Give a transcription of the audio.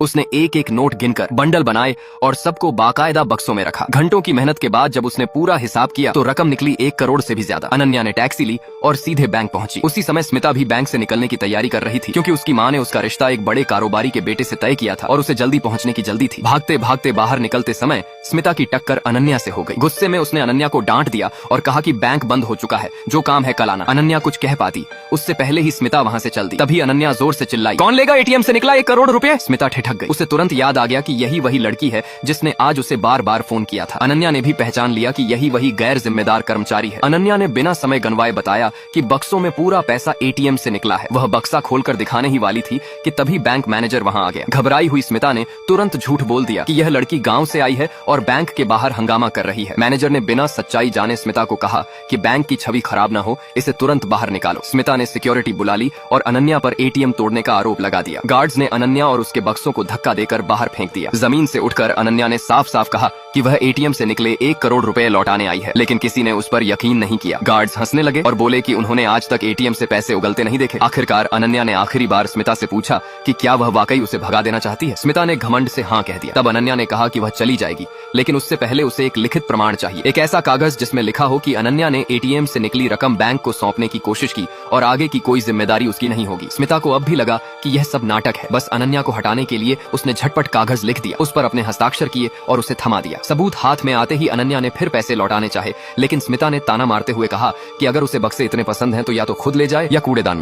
उसने एक एक नोट गिनकर बंडल बनाए और सबको बाकायदा बक्सों में रखा। घंटों की मेहनत के बाद जब उसने पूरा हिसाब किया तो रकम निकली 1 करोड़ से भी ज्यादा। अनन्या ने टैक्सी ली और सीधे बैंक पहुंची। उसी समय स्मिता भी बैंक से निकलने की तैयारी कर रही थी, क्योंकि उसकी माँ ने उसका रिश्ता एक बड़े कारोबारी के बेटे से तय किया था और उसे जल्दी पहुंचने की जल्दी थी। भागते भागते बाहर निकलते समय स्मिता की टक्कर अनन्या से हो गई। गुस्से में उसने अनन्या को डांट दिया और कहा कि बैंक बंद हो चुका है, जो काम है कल आना। अनन्या कुछ कह पाती उससे पहले ही स्मिता वहां से चल दी। तभी अनन्या जोर से चिल्लाई, कौन लेगा एटीएम से निकला 1 करोड़ रुपए? स्मिता ठिठक गई। उसे तुरंत याद आ गया कि यही वही लड़की है जिसने आज उसे बार बार फोन किया था। अनन्या ने भी पहचान लिया कि यही वही गैर जिम्मेदार कर्मचारी है। अनन्या ने बिना समय गंवाए बताया कि बक्सों में पूरा पैसा एटीएम से निकला है। वह बक्सा खोलकर दिखाने ही वाली थी कि तभी बैंक मैनेजर वहां आ गया। घबराई हुई स्मिता ने तुरंत झूठ बोल दिया कि यह लड़की गांव से आई है और बैंक के बाहर हंगामा कर रही है। मैनेजर ने बिना सच्चाई जाने स्मिता को कहा कि बैंक की छवि खराब ना हो, इसे तुरंत बाहर निकालो। स्मिता ने सिक्योरिटी बुला ली और अनन्या पर एटीएम तोड़ने का आरोप लगा दिया। गार्ड्स ने अनन्या और उसके बक्सों को धक्का देकर बाहर फेंक दिया। जमीन से उठकर अनन्या ने साफ साफ कहा कि वह एटीएम से निकले 1 करोड़ रुपए लौटाने आई है, लेकिन किसी ने उस पर यकीन नहीं किया। गार्ड्स हंसने लगे और बोले कि उन्होंने आज तक एटीएम से पैसे उगलते नहीं देखे। आखिरकार अनन्या ने आखिरी बार स्मिता से पूछा कि क्या वह वाकई उसे भगा देना चाहती है। स्मिता ने घमंड से हाँ कह दिया। तब अनन्या ने कहा कि वह चली जाएगी, लेकिन उससे पहले उसे एक लिखित प्रमाण चाहिए, एक ऐसा कागज जिसमें लिखा हो कि अनन्या ने एटीएम से निकली रकम बैंक को सौंपने की कोशिश की और आगे की कोई जिम्मेदारी उसकी नहीं होगी। स्मिता को अब भी लगा कि यह सब नाटक है। बस अनन्या को हटाने के लिए उसने झटपट कागज लिख दिया, उस पर अपने हस्ताक्षर किए और उसे थमा दिया। सबूत हाथ में आते ही अनन्या ने फिर पैसे लौटाने चाहे, लेकिन स्मिता ने ताना मारते हुए कहा कि अगर उसे बक्से इतने पसंद हैं तो या तो खुद ले जाए या कूड़ेदान में